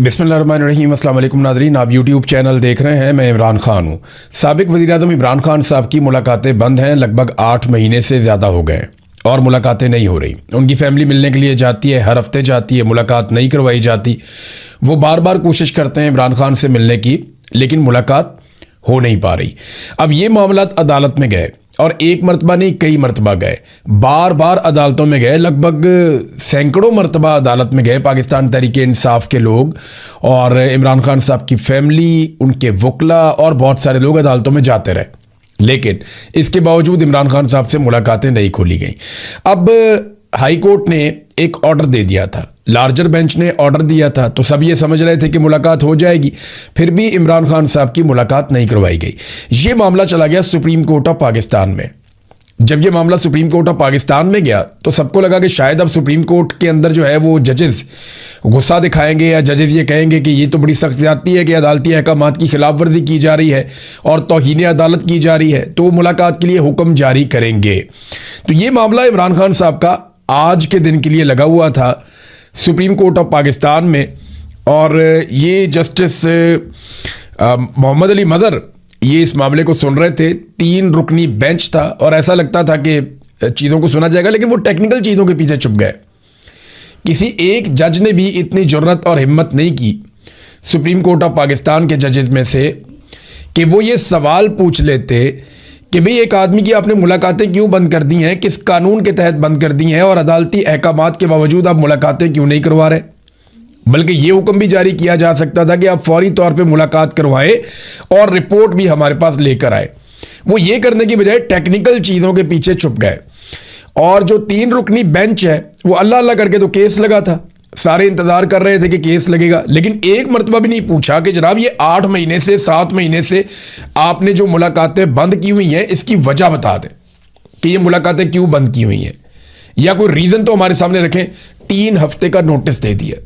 बिस्मिल्लाहिर्रहमानिर्रहीम। अस्सलाम वालेकुम नाज़रीन, आप यूट्यूब चैनल देख रहे हैं। मैं इमरान खान हूँ। साबिक़ वज़ीर-ए-आज़म इमरान खान साहब की मुलाकातें बंद हैं, लगभग 8 महीने से ज़्यादा हो गए और मुलाकातें नहीं हो रही। उनकी फैमिली मिलने के लिए जाती है, हर हफ्ते जाती है, मुलाकात नहीं करवाई जाती। वो बार बार कोशिश करते हैं इमरान खान से मिलने की, लेकिन मुलाकात हो नहीं पा रही। अब ये मामला अदालत में गए और एक मरतबा नहीं, कई मरतबा गए, बार बार अदालतों में गए, लगभग सैकड़ों मरतबा अदालत में गए पाकिस्तान तहरीक इंसाफ के लोग और इमरान खान साहब की फैमिली, उनके वकला और बहुत सारे लोग अदालतों में जाते रहे, लेकिन इसके बावजूद इमरान खान साहब से मुलाकातें नहीं खोली गई। अब हाई कोर्ट ने एक ऑर्डर दे दिया था, लार्जर बेंच ने ऑर्डर दिया था, तो सब ये समझ रहे थे कि मुलाकात हो जाएगी, फिर भी इमरान खान साहब की मुलाकात नहीं करवाई गई। ये मामला चला गया सुप्रीम कोर्ट ऑफ पाकिस्तान में। जब ये मामला सुप्रीम कोर्ट ऑफ पाकिस्तान में गया तो सबको लगा कि शायद अब सुप्रीम कोर्ट के अंदर जो है वो जजेस गुस्सा दिखाएंगे या जजेस ये कहेंगे कि ये तो बड़ी सख्त ज्यादती है कि अदालती अहकामात की खिलाफ वर्जी की जा रही है और तौहीन अदालत की जा रही है, तो वो मुलाकात के लिए हुक्म जारी करेंगे। तो ये मामला इमरान खान साहब का आज के दिन के लिए लगा हुआ था सुप्रीम कोर्ट ऑफ पाकिस्तान में, और ये जस्टिस मोहम्मद अली मज़हर ये इस मामले को सुन रहे थे। 3 रुकनी बेंच था और ऐसा लगता था कि चीज़ों को सुना जाएगा, लेकिन वो टेक्निकल चीज़ों के पीछे छुप गए। किसी एक जज ने भी इतनी जुर्रत और हिम्मत नहीं की सुप्रीम कोर्ट ऑफ पाकिस्तान के जजेस में से कि वो ये सवाल पूछ लेते कि भाई एक आदमी की आपने मुलाकातें क्यों बंद कर दी हैं, किस कानून के तहत बंद कर दी हैं, और अदालती अहकामात के बावजूद आप मुलाकातें क्यों नहीं करवा रहे। बल्कि ये हुक्म भी जारी किया जा सकता था कि आप फौरी तौर पे मुलाकात करवाएं और रिपोर्ट भी हमारे पास लेकर आए। वो ये करने की बजाय टेक्निकल चीज़ों के पीछे छुप गए, और जो 3 रुकनी बेंच है वो अल्लाह अल्लाह करके तो केस लगा था। सारे इंतज़ार कर रहे थे कि केस लगेगा, लेकिन एक मरतबा भी नहीं पूछा कि जनाब ये 8 महीने से 7 महीने से आपने जो मुलाकातें बंद की हुई हैं इसकी वजह बता दें कि ये मुलाकातें क्यों बंद की हुई हैं, या कोई रीज़न तो हमारे सामने रखें। 3 हफ्ते का नोटिस दे दिया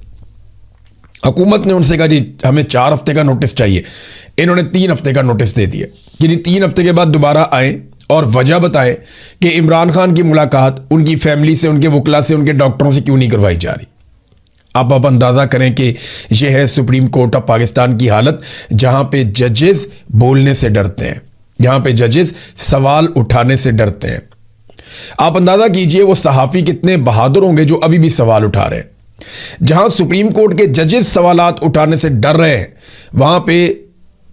हुकूमत ने, उनसे कहा जी हमें 4 हफ्ते का नोटिस चाहिए, इन्होंने 3 हफ्ते का नोटिस दे दिया कि 3 हफ्ते के बाद दोबारा आए और वजह बताएं कि इमरान खान की मुलाकात उनकी फैमिली से, उनके वकला से, उनके डॉक्टरों से क्यों नहीं करवाई जा रही। आप अंदाज़ा करें कि यह है सुप्रीम कोर्ट ऑफ पाकिस्तान की हालत, जहां पे जजेस बोलने से डरते हैं, जहां पे जजेस सवाल उठाने से डरते हैं। आप अंदाज़ा कीजिए वो सहाफ़ी कितने बहादुर होंगे जो अभी भी सवाल उठा रहे हैं। जहां सुप्रीम कोर्ट के जजेस सवालात उठाने से डर रहे हैं, वहां पे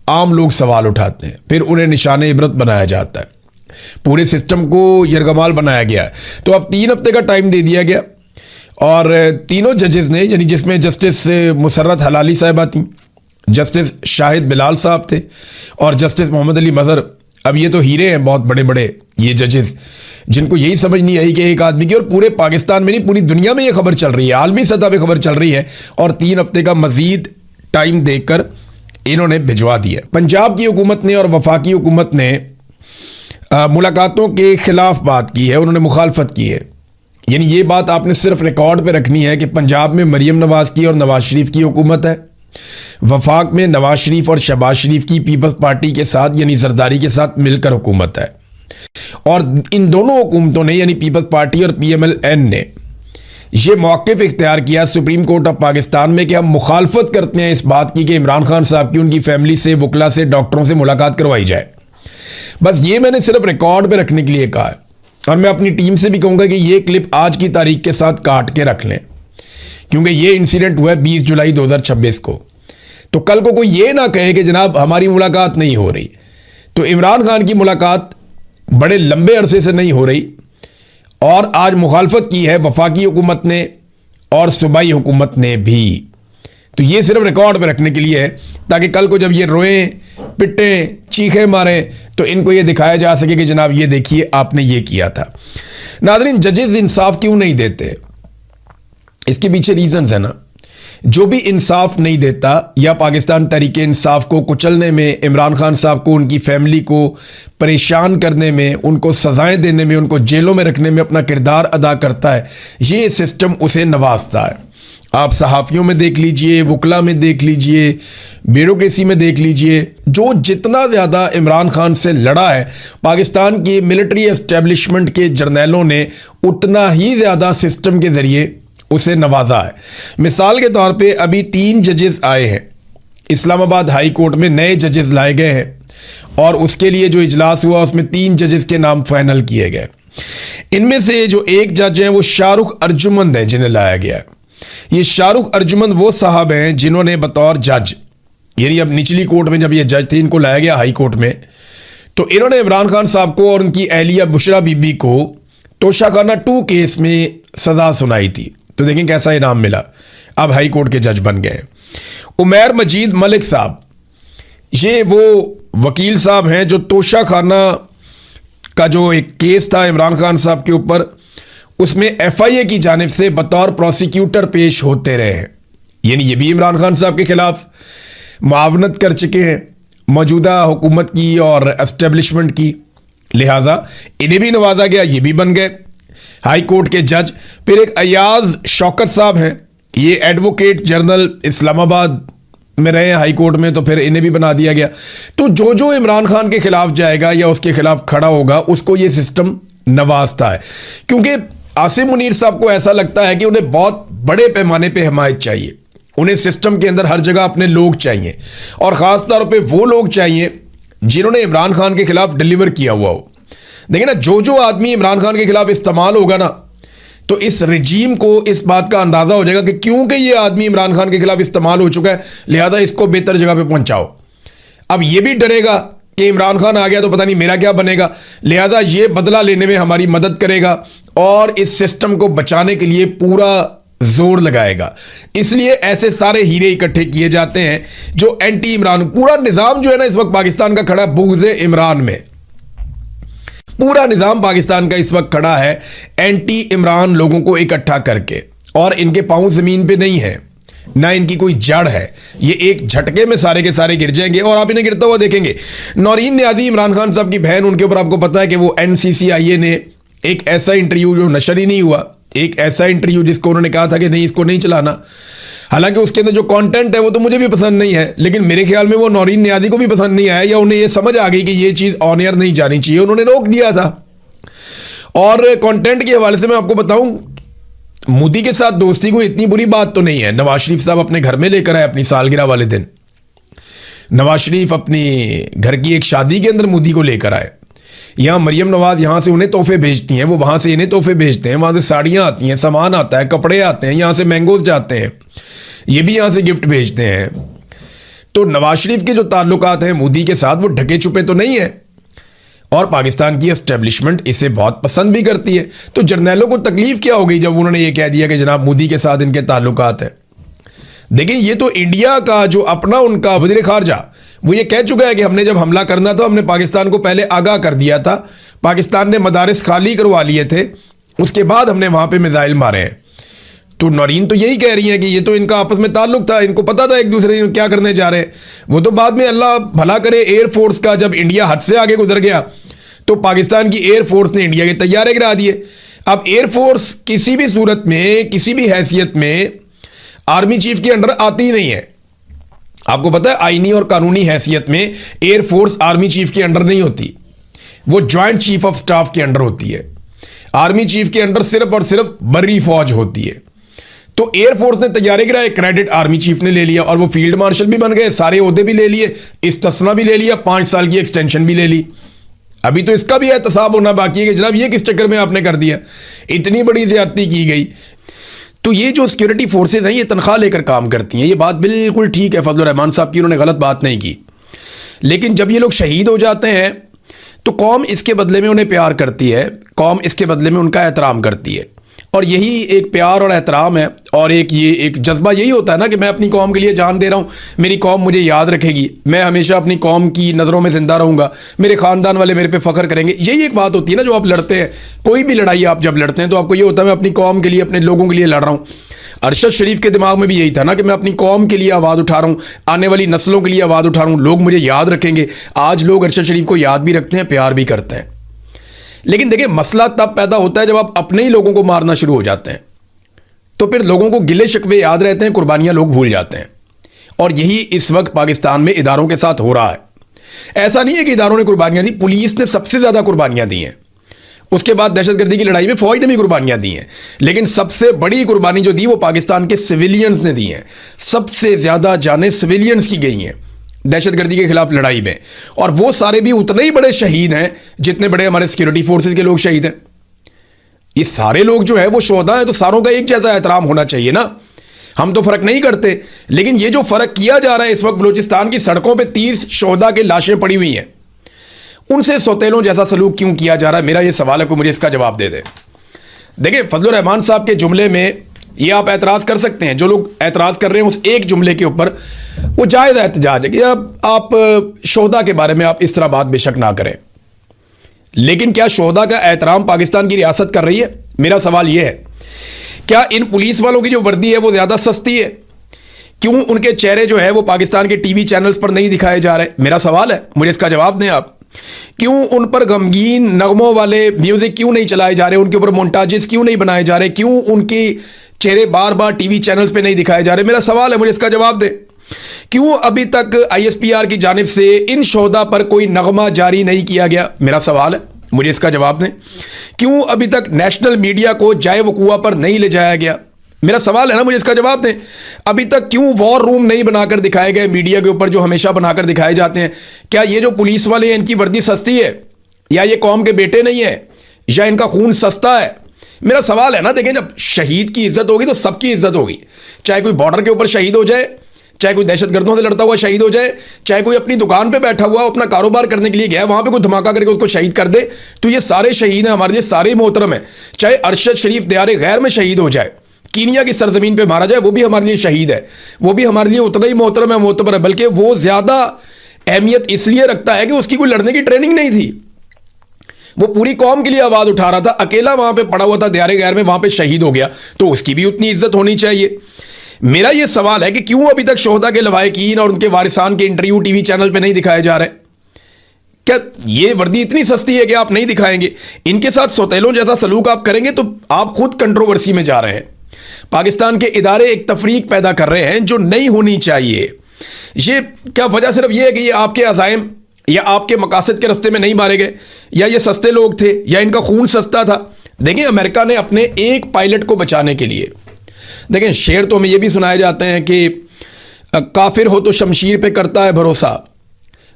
आम लोग सवाल उठाते हैं, फिर उन्हें निशाने इबरत बनाया जाता है, पूरे सिस्टम को यरगमाल बनाया गया है। तो अब 3 हफ्ते का टाइम दे दिया गया, और तीनों जजेस ने, यानी जिसमें जस्टिस मुसर्रत हलाली साहिबा थी, जस्टिस शाहिद बिलाल साहब थे और जस्टिस मोहम्मद अली मज़हर। अब ये तो हीरे हैं बहुत बड़े बड़े ये जजेस, जिनको यही समझ नहीं आई कि एक आदमी की, और पूरे पाकिस्तान में नहीं पूरी दुनिया में ये खबर चल रही है, आलमी सतह पे खबर चल रही है, और 3 हफ्ते का मजीद टाइम देकर इन्होंने भिजवा दिया। पंजाब की हुकूमत ने और वफाकी हुकूमत ने मुलाकातों के खिलाफ बात की है, उन्होंने मुखालफत की है। यानी ये बात आपने सिर्फ रिकॉर्ड पे रखनी है कि पंजाब में मरीम नवाज की और नवाज शरीफ की हुकूमत है, वफाक में नवाज शरीफ और शहबाज शरीफ की पीपल्स पार्टी के साथ यानी जरदारी के साथ मिलकर हुकूमत है, और इन दोनों हुकूमतों ने यानी पीपल्स पार्टी और PMLN ने ये मौक़िफ़ इख्तियार किया सुप्रीम कोर्ट ऑफ पाकिस्तान में कि हम मुखालफत करते हैं इस बात की कि इमरान खान साहब की उनकी फैमिली से, वकला से, डॉक्टरों से मुलाकात करवाई जाए। बस ये मैंने सिर्फ रिकॉर्ड पे रखने के लिए कहा है, और मैं अपनी टीम से भी कहूँगा कि ये क्लिप आज की तारीख के साथ काट के रख लें, क्योंकि ये इंसिडेंट हुआ है 20 जुलाई 2026 को। तो कल को कोई ये ना कहे कि जनाब हमारी मुलाकात नहीं हो रही। तो इमरान खान की मुलाकात बड़े लंबे अरसे से नहीं हो रही, और आज मुखालफत की है वफाकी हुकूमत ने और सूबाई हुकूमत ने भी। तो ये सिर्फ रिकॉर्ड पे रखने के लिए है, ताकि कल को जब ये रोएं, पिटें, चीखें मारें, तो इनको ये दिखाया जा सके कि जनाब ये देखिए आपने ये किया था। नाज़रीन, जजेस इंसाफ क्यों नहीं देते, इसके पीछे रीजंस है ना। जो भी इंसाफ नहीं देता या पाकिस्तान तहरीक इंसाफ को कुचलने में, इमरान खान साहब को, उनकी फैमिली को परेशान करने में, उनको सजाएं देने में, उनको जेलों में रखने में अपना किरदार अदा करता है, ये सिस्टम उसे नवाजता है। आप सहाफ़ियों में देख लीजिए, वकला में देख लीजिए, ब्यूरोक्रेसी में देख लीजिए, जो जितना ज़्यादा इमरान खान से लड़ा है पाकिस्तान की मिलिट्री एस्टेब्लिशमेंट के जर्नैलों ने, उतना ही ज़्यादा सिस्टम के ज़रिए उसे नवाजा है। मिसाल के तौर पे अभी 3 जजेस आए हैं, इस्लामाबाद हाई कोर्ट में नए जजेस लाए गए हैं और उसके लिए जो इजलास हुआ उसमें 3 जजेस के नाम फाइनल किए गए। इनमें से जो एक जज हैं वो शाहरुख अर्जुमंद है जिन्हें लाया गया है। ये शाहरुख अर्जुमंद वो साहब हैं जिन्होंने बतौर जज, यानी अब निचली कोर्ट में जब ये जज थे इनको लाया गया हाई कोर्ट में, तो इन्होंने इमरान खान साहब को और उनकी अहलिया बुशरा बीबी को तोशाखाना 2 केस में सजा सुनाई थी। तो देखें कैसा इनाम मिला, अब हाई कोर्ट के जज बन गए। उमैर मजीद मलिक साहब, ये वो वकील साहब हैं जो तोशाखाना का जो एक केस था इमरान खान साहब के ऊपर, उसमें FIA की जानिब से बतौर प्रोसिक्यूटर पेश होते रहे हैं। यानी ये भी इमरान खान साहब के खिलाफ मुआवनत कर चुके हैं मौजूदा हुकूमत की और एस्टेब्लिशमेंट की, लिहाजा इन्हें भी नवाजा गया, ये भी बन गए हाई कोर्ट के जज। फिर एक अयाज शौकत साहब हैं, ये एडवोकेट जनरल इस्लामाबाद में रहे हैं हाई कोर्ट में, तो फिर इन्हें भी बना दिया गया। तो जो जो इमरान खान के खिलाफ जाएगा या उसके खिलाफ खड़ा होगा उसको ये सिस्टम नवाजता है, क्योंकि आसिम मुनीर साहब को ऐसा लगता है कि उन्हें बहुत बड़े पैमाने पे हिमायत चाहिए, उन्हें सिस्टम के अंदर हर जगह अपने लोग चाहिए और ख़ास तौर पे वो लोग चाहिए जिन्होंने इमरान खान के खिलाफ डिलीवर किया हुआ हो। देखिए ना, जो जो आदमी इमरान खान के खिलाफ इस्तेमाल होगा ना, तो इस रजीम को इस बात का अंदाज़ा हो जाएगा कि क्योंकि ये आदमी इमरान खान के खिलाफ इस्तेमाल हो चुका है, लिहाजा इसको बेहतर जगह पे पहुंचाओ। अब ये भी डरेगा कि इमरान खान आ गया तो पता नहीं मेरा क्या बनेगा, लिहाजा ये बदला लेने में हमारी मदद करेगा और इस सिस्टम को बचाने के लिए पूरा जोर लगाएगा। इसलिए ऐसे सारे हीरे इकट्ठे किए जाते हैं जो एंटी इमरान, पूरा निज़ाम जो है ना इस वक्त पाकिस्तान का खड़ा बुग़्ज़े इमरान में, पूरा निज़ाम पाकिस्तान का इस वक्त खड़ा है एंटी इमरान लोगों को इकट्ठा करके, और इनके पांव ज़मीन पे नहीं है, ना इनकी कोई जड़ है। ये एक झटके में सारे के सारे गिर जाएंगे और आप इन्हें गिरता हुआ देखेंगे। नौरीन नियाज़ी इमरान खान साहब की बहन, उनके ऊपर आपको पता है कि वो NCCIA ने एक ऐसा इंटरव्यू जो नशर ही नहीं हुआ, एक ऐसा इंटरव्यू जिसको उन्होंने कहा था कि नहीं इसको नहीं चलाना, हालांकि उसके अंदर जो कंटेंट है वो तो मुझे भी पसंद नहीं है, लेकिन मेरे ख्याल में वो नौरीन नियाज़ी को भी पसंद नहीं आया, या उन्हें ये समझ आ गई कि ये चीज़ ऑन एयर नहीं जानी चाहिए, उन्होंने रोक दिया था। और कंटेंट के हवाले से मैं आपको बताऊं, मोदी के साथ दोस्ती को इतनी बुरी बात तो नहीं है। नवाज शरीफ साहब अपने घर में लेकर आए अपनी सालगिरह वाले दिन, नवाज शरीफ अपनी घर की एक शादी के अंदर मोदी को लेकर आए। यहाँ मरियम नवाज यहाँ से उन्हें तोहफे भेजती हैं, वो वहाँ से इन्हें तोहफे भेजते हैं, वहाँ से साड़ियाँ आती हैं, सामान आता है, कपड़े आते हैं, यहाँ से मैंगोज जाते हैं, ये भी यहाँ से गिफ्ट भेजते हैं। तो नवाज शरीफ के जो ताल्लुकात हैं मोदी के साथ वो ढके छुपे तो नहीं है, और पाकिस्तान की एस्टेब्लिशमेंट इसे बहुत पसंद भी करती है। तो जर्नैलों को तकलीफ क्या हो गई जब उन्होंने ये कह दिया कि जनाब मोदी के साथ इनके ताल्लुकात हैं। देखिए, ये तो इंडिया का जो अपना उनका वज़ीर ख़ारजा, वो ये कह चुका है कि हमने जब हमला करना था हमने पाकिस्तान को पहले आगाह कर दिया था, पाकिस्तान ने मदारिस खाली करवा लिए थे, उसके बाद हमने वहाँ पे मिसाइल मारे हैं। तो नौरीन तो यही कह रही हैं कि ये तो इनका आपस में ताल्लुक था, इनको पता था एक दूसरे क्या करने जा रहे हैं। वो तो बाद में अल्लाह भला करे एयरफोर्स का जब इंडिया हद से आगे गुजर गया तो पाकिस्तान की एयरफोर्स ने इंडिया के तैयारे गिरा दिए। अब एयरफोर्स किसी भी सूरत में किसी भी हैसियत में आर्मी चीफ के अंडर आती ही नहीं है। आपको पता है आईनी और कानूनी हैसियत में एयरफोर्स आर्मी चीफ के अंडर नहीं होती, वो ज्वाइंट चीफ ऑफ स्टाफ के अंडर होती है। आर्मी चीफ के अंडर सिर्फ और सिर्फ बर्री फौज होती है। तो एयरफोर्स ने तैयारी गिराए, क्रेडिट आर्मी चीफ ने ले लिया और वो फील्ड मार्शल भी बन गए, सारे ओहदे भी ले लिए, इस्तिस्ना भी ले लिया, 5 साल की एक्सटेंशन भी ले ली। अभी तो इसका भी एहतसाब होना बाकी है कि जनाब ये किस चक्कर में आपने कर दिया, इतनी बड़ी ज्यादती की गई। तो ये जो सिक्योरिटी फोर्सेज हैं ये तनख्वाह लेकर काम करती हैं, ये बात बिल्कुल ठीक है फजल रहमान साहब की, उन्होंने गलत बात नहीं की। लेकिन जब ये लोग शहीद हो जाते हैं तो कौम इसके बदले में उन्हें प्यार करती है, कौम इसके बदले में उनका एहतराम करती है। और यही एक प्यार और एहतराम है, और ये एक जज्बा यही होता है ना कि मैं अपनी कौम के लिए जान दे रहा हूँ, मेरी कौम मुझे याद रखेगी, मैं हमेशा अपनी कौम की नज़रों में ज़िंदा रहूँगा, मेरे ख़ानदान वाले मेरे पे फ़ख्र करेंगे। यही एक बात होती है ना जो आप लड़ते हैं, कोई भी लड़ाई आप जब लड़ते हैं तो आपको ये होता है मैं अपनी कौम के लिए, अपने लोगों के लिए लड़ रहा हूँ। अरशद शरीफ के दिमाग में भी यही था ना कि मैं अपनी कौम के लिए आवाज़ उठा रहा हूँ, आने वाली नस्लों के लिए आवाज़ उठा रहा हूँ, लोग मुझे याद रखेंगे। आज लोग अरशद शरीफ को याद भी रखते हैं, प्यार भी करते हैं। लेकिन देखिए, मसला तब पैदा होता है जब आप अपने ही लोगों को मारना शुरू हो जाते हैं, तो फिर लोगों को गिले शिकवे याद रहते हैं, कुर्बानियां लोग भूल जाते हैं। और यही इस वक्त पाकिस्तान में इदारों के साथ हो रहा है। ऐसा नहीं है कि इदारों ने कुर्बानियां दी, पुलिस ने सबसे ज़्यादा कुर्बानियां दी हैं। उसके बाद दहशतगर्दी की लड़ाई में फौज ने भी कुर्बानियां दी हैं, लेकिन सबसे बड़ी कुर्बानी जो दी वो पाकिस्तान के सिविलियंस ने दी हैं। सबसे ज़्यादा जानें सिविलियंस की गई हैं दहशतगर्दी के खिलाफ लड़ाई में, और वो सारे भी उतने ही बड़े शहीद हैं जितने बड़े हमारे सिक्योरिटी फोर्सेज के लोग शहीद हैं। ये सारे लोग जो है वो शोहदा हैं, तो सारों का एक जैसा एहतराम होना चाहिए ना। हम तो फर्क नहीं करते, लेकिन ये जो फर्क किया जा रहा है इस वक्त बलूचिस्तान की सड़कों पे 30 शोहदा की लाशें पड़ी हुई हैं, उनसे सौतेलों जैसा सलूक क्यों किया जा रहा है? मेरा ये सवाल है, कोई मुझे इसका जवाब दे दे। देखिए, फजलुर रहमान साहब के जुमले में ये आप एतराज़ कर सकते हैं, जो लोग एतराज़ कर रहे हैं उस एक जुमले के ऊपर, वो जायज़ एहतजाज है कि आप शोहदा के बारे में आप इस तरह बात बेशक ना करें, लेकिन क्या शोहदा का एहतराम पाकिस्तान की रियासत कर रही है? मेरा सवाल यह है, क्या इन पुलिस वालों की जो वर्दी है वो ज़्यादा सस्ती है? क्यों उनके चेहरे जो है वो पाकिस्तान के टीवी चैनल्स पर नहीं दिखाए जा रहे? मेरा सवाल है, मुझे इसका जवाब दें आप। क्यों उन पर गमगीन नगमों वाले म्यूजिक क्यों नहीं चलाए जा रहे? उनके ऊपर मोन्टाजेस क्यों नहीं बनाए जा रहे? क्यों उनके चेहरे बार बार टीवी चैनल्स पे नहीं दिखाए जा रहे? मेरा सवाल है, मुझे इसका जवाब दे। क्यों अभी तक ISPR की जानिब से इन शोहदा पर कोई नगमा जारी नहीं किया गया? मेरा सवाल है, मुझे इसका जवाब दें। क्यों अभी तक नेशनल मीडिया को जाए वकूआ पर नहीं ले जाया गया? मेरा सवाल है ना, मुझे इसका जवाब दें। अभी तक क्यों वॉर रूम नहीं बनाकर दिखाए गए मीडिया के ऊपर, जो हमेशा बनाकर दिखाए जाते हैं? क्या ये जो पुलिस वाले हैं इनकी वर्दी सस्ती है, या ये कौम के बेटे नहीं है, या इनका खून सस्ता है? मेरा सवाल है ना, देखें, जब शहीद की इज्जत होगी तो सबकी इज्जत होगी, चाहे कोई बॉर्डर के ऊपर शहीद हो जाए, चाहे कोई दहशतगर्दों से लड़ता हुआ शहीद हो जाए, चाहे कोई अपनी दुकान पे बैठा हुआ अपना कारोबार करने के लिए गया, वहां पे कोई धमाका करके उसको शहीद कर दे, तो ये सारे शहीद हैं हमारे लिए, सारे मोहतरम हैं। चाहे अरशद शरीफ दियारे गैर में शहीद हो जाए, कीनिया की सरजमीन पे मारा जाए, वो भी हमारे लिए शहीद है, वो भी हमारे लिए उतना ही मोहतरम है, मोतबर है, बल्कि वो ज्यादा अहमियत इसलिए रखता है कि उसकी कोई लड़ने की ट्रेनिंग नहीं थी, वो पूरी कौम के लिए आवाज उठा रहा था, अकेला वहां पे पड़ा हुआ था दियारे गैर में, वहां पे शहीद हो गया, तो उसकी भी उतनी इज्जत होनी चाहिए। मेरा यह सवाल है कि क्यों अभी तक शोहदा के लवाहिकीन और उनके वारिसान के इंटरव्यू टीवी चैनल पे नहीं दिखाए जा रहे? क्या ये वर्दी इतनी सस्ती है कि आप नहीं दिखाएंगे? इनके साथ सौतेलों जैसा सलूक आप करेंगे तो आप खुद कंट्रोवर्सी में जा रहे हैं। पाकिस्तान के इदारे एक तफरीक पैदा कर रहे हैं जो नहीं होनी चाहिए। ये क्या वजह सिर्फ ये है कि ये आपके अज़ाइम या आपके मकासद के रास्ते में नहीं मारे गए, या ये सस्ते लोग थे, या इनका खून सस्ता था? देखिए, अमेरिका ने अपने एक पायलट को बचाने के लिए, देखें, शेर तो हमें यह भी सुनाए जाते हैं कि काफिर हो तो शमशीर पे करता है भरोसा,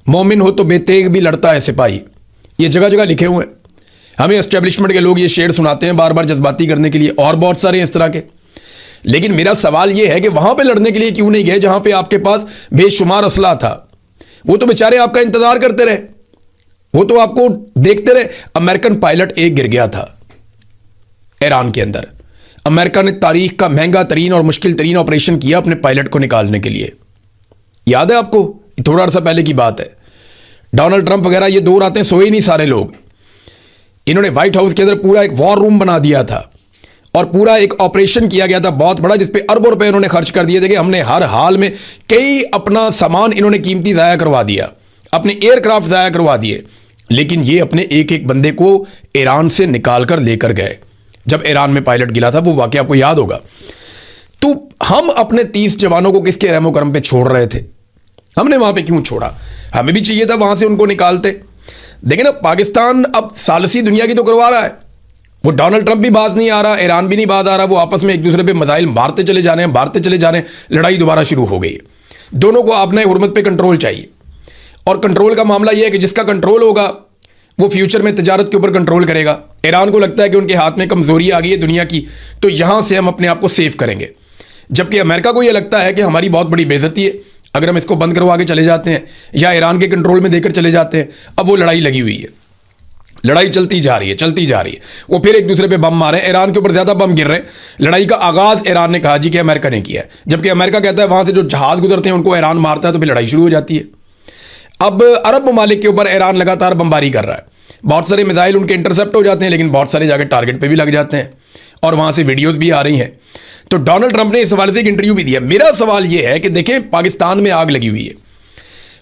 मोमिन हो तो बेतेग भी लड़ता है सिपाही। ये जगह जगह लिखे हुए हैं, हमें एस्टेब्लिशमेंट के लोग ये शेर सुनाते हैं बार बार जज्बाती करने के लिए, और बहुत सारे इस तरह के। लेकिन मेरा सवाल ये है कि वहां पे लड़ने के लिए क्यों नहीं गए जहां पे आपके पास बेशुमार असला था? वो तो बेचारे आपका इंतजार करते रहे, वो तो आपको देखते रहे। अमेरिकन पायलट एक गिर गया था ईरान के अंदर, अमेरिका ने तारीख का महंगा तरीन और मुश्किल तरीन ऑपरेशन किया अपने पायलट को निकालने के लिए। याद है आपको? थोड़ा अर्सा पहले की बात है। डोनाल्ड ट्रंप वगैरह ये 2 रातें सोए नहीं सारे लोग। इन्होंने व्हाइट हाउस के अंदर पूरा एक वॉर रूम बना दिया था और पूरा एक ऑपरेशन किया गया था बहुत बड़ा, जिसपे अरबों रुपए इन्होंने खर्च कर दिए थे कि हमने हर हाल में कई अपना सामान इन्होंने कीमती ज़ाया करवा दिया, अपने एयरक्राफ्ट ज़ाया करवा दिए। लेकिन ये अपने एक एक बंदे को ईरान से निकाल कर लेकर गए। जब ईरान में पायलट गिरा था, वो वाकया आपको याद होगा। तो हम अपने 30 जवानों को किसके रहमो करम पे छोड़ रहे थे? हमने वहां पे क्यों छोड़ा? हमें भी चाहिए था वहां से उनको निकालते। देखिए ना, पाकिस्तान अब सालसी दुनिया की तो करवा रहा है। वो डोनाल्ड ट्रंप भी बाज नहीं आ रहा, ईरान भी नहीं बाज आ रहा, वो आपस में एक दूसरे पे मिसाइल मारते चले जा रहे हैं, मारते चले जा रहे हैं। लड़ाई दोबारा शुरू हो गई। दोनों को अपने हुर्मत पे कंट्रोल चाहिए, और कंट्रोल का मामला यह है कि जिसका कंट्रोल होगा वो फ्यूचर में तिजारत के ऊपर कंट्रोल करेगा। ईरान को लगता है कि उनके हाथ में कमजोरी आ गई है दुनिया की, तो यहां से हम अपने आप को सेव करेंगे। जबकि अमेरिका को यह लगता है कि हमारी बहुत बड़ी बेइज्जती है अगर हम इसको बंद करवा के चले जाते हैं या ईरान के कंट्रोल में देकर चले जाते हैं। अब वो लड़ाई लगी हुई है, लड़ाई चलती जा रही है, चलती जा रही है। वो फिर एक दूसरे पे बम मारे, ईरान के ऊपर ज्यादा बम गिर रहे हैं। लड़ाई का आगाज ईरान ने कहा जी कि अमेरिका ने किया है, जबकि अमेरिका कहता है वहां से जो जहाज गुजरते हैं उनको ईरान मारता है, तो फिर लड़ाई शुरू हो जाती है। अब अरब ममालिक के ऊपर ईरान लगातार बमबारी कर रहा है। बहुत सारे मिसाइल उनके इंटरसेप्ट हो जाते हैं, लेकिन बहुत सारे जाकर टारगेट पे भी लग जाते हैं, और वहां से वीडियोस भी आ रही हैं। तो डोनाल्ड ट्रंप ने इस हवाले से एक इंटरव्यू भी दिया। मेरा सवाल यह है कि देखें, पाकिस्तान में आग लगी हुई है।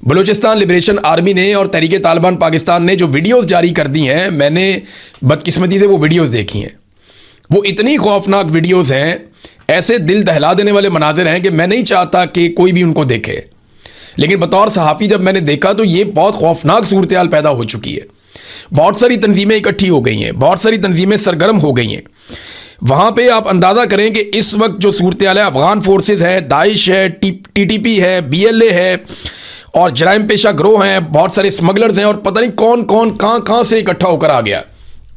बलूचिस्तान लिबरेशन आर्मी ने और तहरीक तालिबान पाकिस्तान ने जो वीडियोस जारी कर दी हैं, मैंने बदकिस्मती से वो वीडियोस देखी हैं। वो इतनी खौफनाक वीडियोस हैं, ऐसे दिल दहला देने वाले मनाजिर हैं कि मैं नहीं चाहता कि कोई भी उनको देखे। लेकिन बतौर सहाफ़ी जब मैंने देखा तो ये बहुत खौफनाक सूरत हाल पैदा हो चुकी है। बहुत सारी तंजीमें इकट्ठी हो गई हैं, बहुत सारी तंजीमें सरगर्म हो गई हैं। वहाँ पे आप अंदाज़ा करें कि इस वक्त जो सूरत हाल है, अफगान फोर्सेस है, दाइश है, TTP है, BLA है और जराइम पेशा ग्रोह हैं, बहुत सारे स्मगलर्स हैं और पता नहीं कौन कौन कहाँ से इकट्ठा होकर आ गया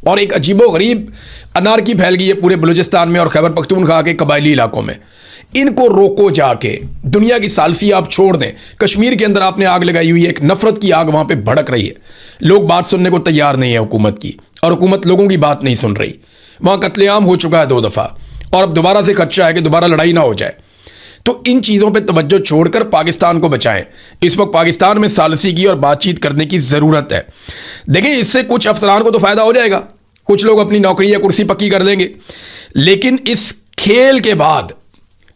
और एक अजीबो गरीब अनारकी फैल गई है पूरे बलूचिस्तान में और खैबर पख्तूनख्वा के कबायली इलाकों में। इनको रोको जाके, दुनिया की सालसी आप छोड़ दें, कश्मीर के अंदर आपने आग लगाई हुई है, एक नफरत की आग वहाँ पे भड़क रही है, लोग बात सुनने को तैयार नहीं है हुकूमत की और हुकूमत लोगों की बात नहीं सुन रही। वहाँ कत्लेआम हो चुका है 2 दफ़ा और अब दोबारा से खदशा है कि दोबारा लड़ाई ना हो जाए। तो इन चीज़ों पे तवज्जो छोड़कर पाकिस्तान को बचाएं। इस वक्त पाकिस्तान में सालसी की और बातचीत करने की ज़रूरत है। देखिए, इससे कुछ अफसरान को तो फ़ायदा हो जाएगा, कुछ लोग अपनी नौकरी या कुर्सी पक्की कर लेंगे, लेकिन इस खेल के बाद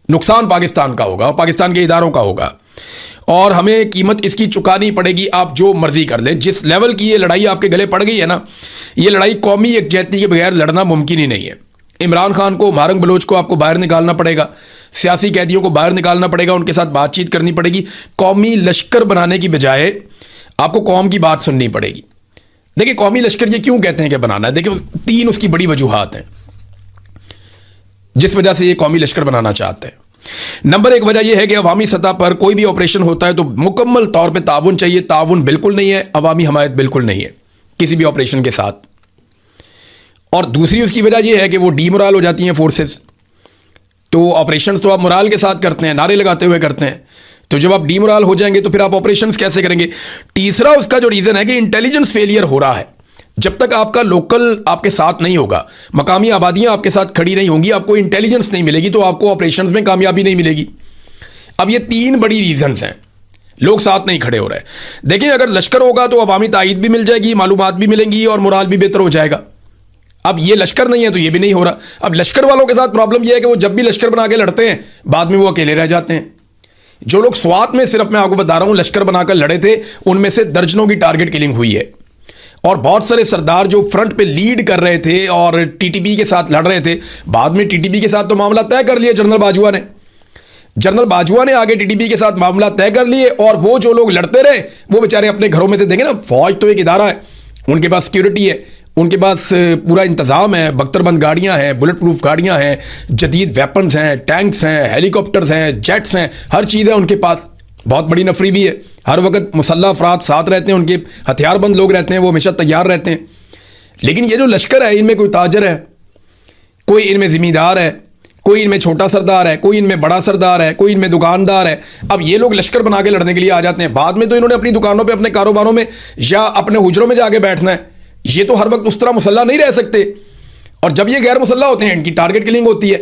नुकसान पाकिस्तान का होगा और पाकिस्तान के इदारों का होगा और हमें कीमत इसकी चुकानी पड़ेगी। आप जो मर्जी कर लें, जिस लेवल की ये लड़ाई आपके गले पड़ गई है ना, ये लड़ाई कौमी यकजहती के बगैर लड़ना मुमकिन ही नहीं है। इमरान खान को, मारंग बलोच को आपको बाहर निकालना पड़ेगा, सियासी कैदियों को बाहर निकालना पड़ेगा, उनके साथ बातचीत करनी पड़ेगी। कौमी लश्कर बनाने की बजाय आपको कौम की बात सुननी पड़ेगी। देखिए, कौमी लश्कर ये क्यों कहते हैं कि बनाना है? देखिए, 3 उसकी बड़ी वजूहात हैं जिस वजह से ये कौमी लश्कर बनाना चाहते हैं। नंबर 1 वजह यह है कि अवामी सतह पर कोई भी ऑपरेशन होता है तो मुकम्मल तौर पे ताउन चाहिए। ताउन बिल्कुल नहीं है, अवामी हमायत बिल्कुल नहीं है किसी भी ऑपरेशन के साथ। और दूसरी उसकी वजह यह है कि वो डीमोरल हो जाती हैं फोर्सेस। तो ऑपरेशंस तो आप मोराल के साथ करते हैं, नारे लगाते हुए करते हैं, तो जब आप डीमोरल हो जाएंगे तो फिर आप ऑपरेशंस कैसे करेंगे? तीसरा उसका जो रीज़न है कि इंटेलिजेंस फेलियर हो रहा है। जब तक आपका लोकल आपके साथ नहीं होगा, मकामी आबादियां आपके साथ खड़ी नहीं होंगी, आपको इंटेलिजेंस नहीं मिलेगी, तो आपको ऑपरेशंस में कामयाबी नहीं मिलेगी। अब ये 3 बड़ी रीजंस हैं, लोग साथ नहीं खड़े हो रहे। देखिए, अगर लश्कर होगा तो अवामी तायीद भी मिल जाएगी, मालूमात भी मिलेंगी और मोराल भी बेहतर हो जाएगा। अब ये लश्कर नहीं है तो ये भी नहीं हो रहा। अब लश्कर वालों के साथ प्रॉब्लम यह है कि वो जब भी लश्कर बना के लड़ते हैं, बाद में वो अकेले रह जाते हैं। जो लोग स्वात में, सिर्फ मैं आपको बता रहा हूं, लश्कर बनाकर लड़े थे, उनमें से दर्जनों की टारगेट किलिंग हुई है। और बहुत सारे सरदार जो फ्रंट पे लीड कर रहे थे और TTP के साथ लड़ रहे थे, बाद में TTP के साथ तो मामला तय कर लिया जनरल बाजवा ने। जनरल बाजवा ने आगे TTP के साथ मामला तय कर लिए और वो जो लोग लड़ते रहे वो बेचारे अपने घरों में से, देंगे ना, फौज तो एक इदारा है, उनके पास सिक्योरिटी है, उनके पास पूरा इंतज़ाम है, बख्तरबंद गाड़ियां हैं, बुलेट प्रूफ गाड़ियां हैं, जदीद वेपन्स हैं, टैंक्स हैं, हेलीकॉप्टर्स हैं, जेट्स हैं, हर चीज़ है उनके पास। बहुत बड़ी नफरी भी है, हर वक्त मुसल्लह अफराद साथ रहते हैं, उनके हथियारबंद लोग रहते हैं, वो हमेशा तैयार रहते हैं। लेकिन ये जो लश्कर है, इनमें कोई ताजर है, कोई इनमें ज़मींदार है, कोई इनमें छोटा सरदार है, कोई इनमें बड़ा सरदार है, कोई इनमें दुकानदार है। अब ये लोग लश्कर बना के लड़ने के लिए आ जाते हैं, बाद में तो इन्होंने अपनी दुकानों पे, अपने कारोबारों में या अपने हुजरों में जाके बैठना है। ये तो हर वक्त उस तरह मुसल्ला नहीं रह सकते। और जब ये गैर मुसल्ला होते हैं, इनकी टारगेट किलिंग होती है।